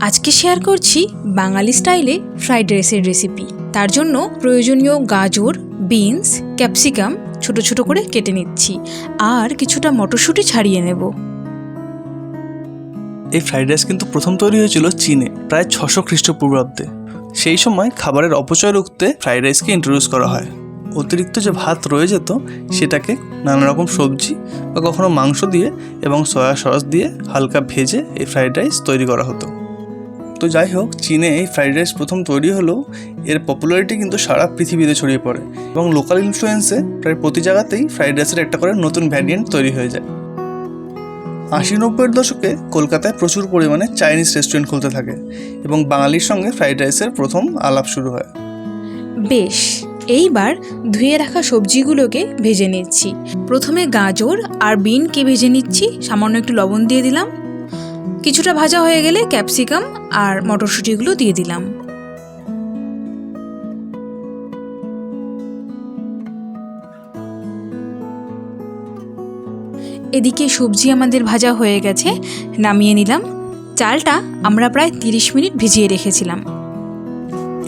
আজকে শেয়ার করছি বাঙালি স্টাইলে ফ্রাইড রাইসের রেসিপি। তার জন্য প্রয়োজনীয় গাজর, বিনস, ক্যাপসিকাম ছোট ছোট করে কেটে নিচ্ছি আর কিছুটা মটরশুঁটি ছাড়িয়ে নেব। এই ফ্রাইড রাইস কিন্তু প্রথম তৈরি হয়েছিল চীনে প্রায় 600 খ্রিস্টপূর্বাব্দে। সেই সময় খাবারের অপচয় রুখতে ফ্রাইড রাইসকে ইন্ট্রোডিউস করা হয়। অতিরিক্ত যে ভাত রয়ে যেত সেটাকে নানা রকম সবজি বা কখনো মাংস দিয়ে এবং সয়া সস দিয়ে হালকা ভেজে এই ফ্রাইড রাইস তৈরি করা হতো। তো যাই হোক, চীনে এই ফ্রাইড রাইস প্রথম তৈরি হলেও এর পপুলারিটি কিন্তু সারা পৃথিবীতে ছড়িয়ে পড়ে এবং লোকাল ইনফ্লুয়েন্সে প্রায় প্রতি জায়গাতেই ফ্রাইড রাইসের একটা করে নতুন ভ্যারিয়েন্ট তৈরি হয়ে যায়। 80-90-এর দশকে কলকাতায় প্রচুর পরিমাণে চাইনিজ রেস্টুরেন্ট খুলতে থাকে এবং বাঙালির সঙ্গে ফ্রাইড রাইসের প্রথম আলাপ শুরু হয়। বেশ, এইবার ধুয়ে রাখা সবজিগুলোকে ভেজে নিচ্ছি। প্রথমে গাজর আর বিনকে ভেজে নিচ্ছি, সামান্য একটু লবণ দিয়ে দিলাম। কিছুটা ভাজা হয়ে গেলে ক্যাপসিকাম আর মটরশুঁটিগুলো দিয়ে দিলাম। এদিকে সবজি আমাদের ভাজা হয়ে গেছে, নামিয়ে নিলাম। চালটা আমরা প্রায় 30 মিনিট ভিজিয়ে রেখেছিলাম।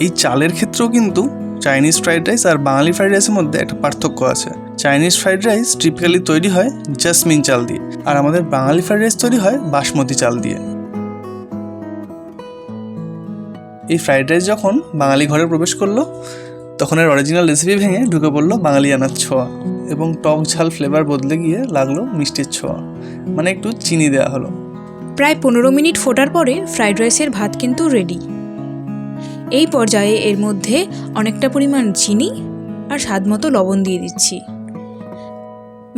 এই চালের ক্ষেত্রেও কিন্তু চাইনিজ ফ্রাইড রাইস আর বাঙালি ফ্রাইড রাইসের মধ্যে একটা পার্থক্য আছে। চাইনিজ ফ্রাইড রাইস টিপিক্যালি তৈরি হয় জাসমিন চাল দিয়ে, আর আমাদের বাঙালি ফ্রাইড রাইস তৈরি হয় বাসমতি চাল দিয়ে। এই ফ্রাইড রাইস যখন বাঙালি ঘরে প্রবেশ করলো তখন এর অরিজিনাল রেসিপি ভেঙে ঢুকে পড়লো বাঙালিয়ানার ছোঁয়া এবং টক ঝাল ফ্লেভার বদলে গিয়ে লাগলো মিষ্টির ছোঁয়া, মানে একটু চিনি দেওয়া হলো। প্রায় 15 মিনিট ফোটার পরে ফ্রাইড রাইসের ভাত কিন্তু রেডি। এই পর্যায়ে এর মধ্যে অনেকটা পরিমাণ চিনি আর স্বাদ মতো লবণ দিয়ে দিচ্ছি।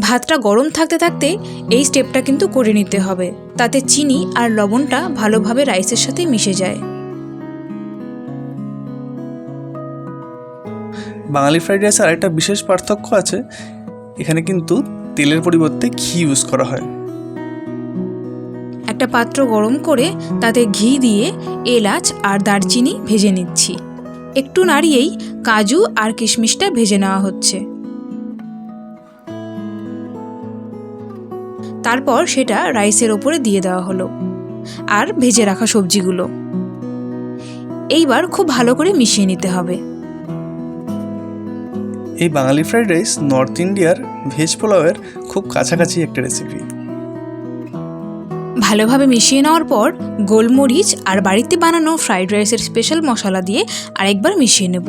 ভাতটা গরম থাকতে থাকতে এই স্টেপটা কিন্তু করে নিতে হবে, তাতে চিনি আর লবণটা ভালোভাবে রাইসের সাথে মিশে যায়। বাঙালি ফ্রাইড রাইসের আরেকটা বিশেষ পার্থক্য আছে, এখানে কিন্তু তেলের পরিবর্তে ঘি ইউজ করা হয়। একটা পাত্র গরম করে তাতে ঘি দিয়ে এলাচ আর দারচিনি ভেজে নিচ্ছি। একটু নাড়িয়েই কাজু আর কিশমিশটা ভেজে নেওয়া হচ্ছে। তারপর সেটা রাইসের ওপরে দিয়ে দেওয়া হলো আর ভেজে রাখা সবজিগুলো। এইবার খুব ভালো করে মিশিয়ে নিতে হবে। এই বাঙালি ফ্রাইড রাইস নর্থ ইন্ডিয়ার ভেজ পোলাওয়ের খুব কাছাকাছি একটা রেসিপি। ভালোভাবে মিশিয়ে নেওয়ার পর গোলমরিচ আর বাড়িতে বানানো ফ্রাইড রাইসের স্পেশাল মশলা দিয়ে আরেকবার মিশিয়ে নেব।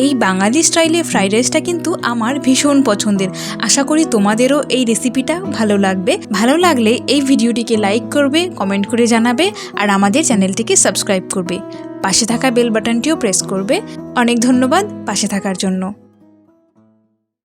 এই বাঙালি স্টাইলে ফ্রাইড রাইসটা কিন্তু আমার ভীষণ পছন্দের। আশা করি তোমাদেরও এই রেসিপিটা ভালো লাগবে। ভালো লাগলে এই ভিডিওটিকে লাইক করবে, কমেন্ট করে জানাবে আর আমাদের চ্যানেলটিকে সাবস্ক্রাইব করবে। পাশে থাকা বেল বাটনটিও প্রেস করবে। অনেক ধন্যবাদ পাশে থাকার জন্য।